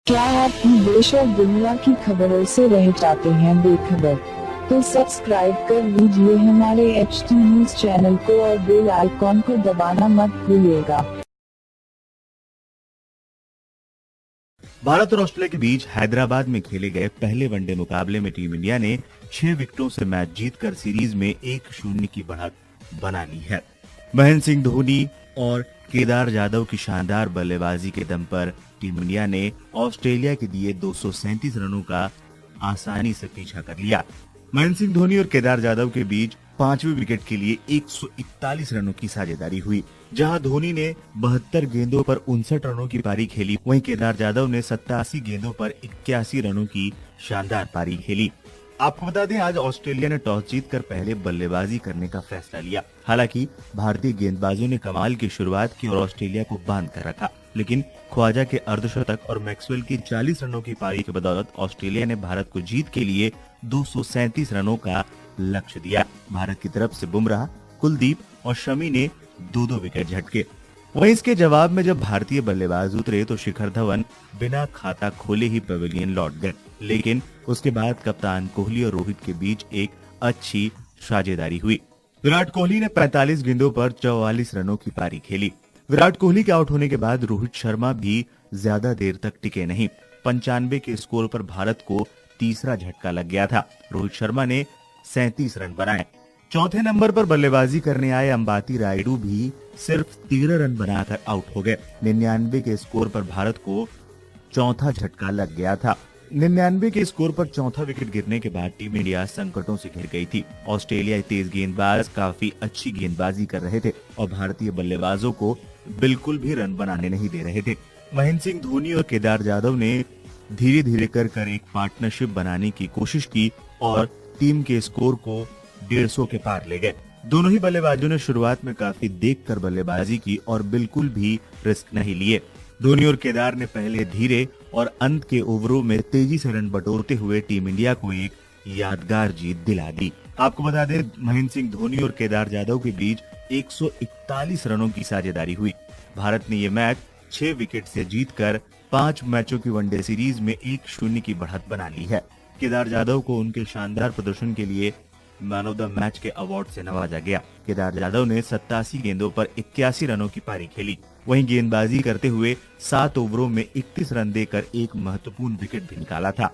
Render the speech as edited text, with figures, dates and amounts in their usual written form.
क्या आप भी देश और दुनिया की खबरों से रह जाते हैं बेखबर? तो सब्सक्राइब कर लीजिए हमारे HT न्यूज चैनल को और बेल आइकॉन को दबाना मत भूलिएगा। भारत और ऑस्ट्रेलिया के बीच हैदराबाद में खेले गए पहले वनडे मुकाबले में टीम इंडिया ने 6 विकेटों से मैच जीतकर सीरीज में 1-0 की बढ़त बना ली है। महेंद्र सिंह धोनी और केदार जाधव की शानदार बल्लेबाजी के दम पर टीम इंडिया ने ऑस्ट्रेलिया के दिए 237 रनों का आसानी से पीछा कर लिया। महेंद्र सिंह धोनी और केदार जाधव के बीच 5वें विकेट के लिए 141 रनों की साझेदारी हुई। जहां धोनी ने 72 गेंदों पर 59 रनों की पारी खेली, वहीं केदार जाधव ने 87 गेंदों पर 81 रनों की शानदार पारी खेली। आपको बता दें, आज ऑस्ट्रेलिया ने टॉस जीतकर पहले बल्लेबाजी करने का फैसला लिया। हालांकि भारतीय गेंदबाजों ने कमाल की शुरुआत की और ऑस्ट्रेलिया को बांध कर रखा, लेकिन ख्वाजा के अर्धशतक और मैक्सवेल की 40 रनों की पारी की बदौलत ऑस्ट्रेलिया ने भारत को जीत के लिए 237 रनों का लक्ष्य दिया। भारत की तरफ से बुमराह, कुलदीप और शमी ने 2-2 विकेट झटके। वहीं इसके जवाब में जब भारतीय बल्लेबाज उतरे तो शिखर धवन बिना खाता खोले ही पवेलियन लौट गए, लेकिन उसके बाद कप्तान कोहली और रोहित के बीच एक अच्छी साझेदारी हुई। विराट कोहली ने 45 गेंदों पर 44 रनों की पारी खेली। विराट कोहली के आउट होने के बाद रोहित शर्मा भी ज्यादा देर तक टिके नहीं। 95 के स्कोर पर भारत को तीसरा झटका लग गया था। रोहित शर्मा ने 37 रन बनाए। चौथे नंबर पर बल्लेबाजी करने आए अंबाती रायडू भी सिर्फ 13 रन बनाकर आउट हो गए। 99 के स्कोर पर भारत को चौथा झटका लग गया था। 99 के स्कोर पर चौथा विकेट गिरने के बाद टीम इंडिया संकटों से घिर गई थी। ऑस्ट्रेलियाई तेज गेंदबाज काफी अच्छी गेंदबाजी कर रहे थे और भारतीय बल्लेबाजों को बिल्कुल भी रन बनाने नहीं दे रहे थे। महेंद्र सिंह धोनी और केदार जाधव ने धीरे धीरे कर एक पार्टनरशिप बनाने की कोशिश की और टीम के स्कोर को 150 के पार ले गए। दोनों ही बल्लेबाजों ने शुरुआत में काफी देखकर बल्लेबाजी की और बिल्कुल भी रिस्क नहीं लिए। धोनी और केदार ने पहले धीरे और अंत के ओवरों में तेजी से रन बटोरते हुए टीम इंडिया को एक यादगार जीत दिला दी। आपको बता दें, महेंद्र सिंह धोनी और केदार जाधव के बीच 141 रनों की साझेदारी हुई। भारत ने ये मैच 6 विकेट से जीतकर 5 मैचों की वनडे सीरीज में 1-0 की बढ़त बना ली है। केदार जाधव को उनके शानदार प्रदर्शन के लिए मैन ऑफ द मैच के अवार्ड से नवाजा गया। केदार जाधव ने 87 गेंदों पर 81 रनों की पारी खेली। वहीं गेंदबाजी करते हुए 7 ओवरों में 31 रन देकर एक महत्वपूर्ण विकेट भी निकाला था।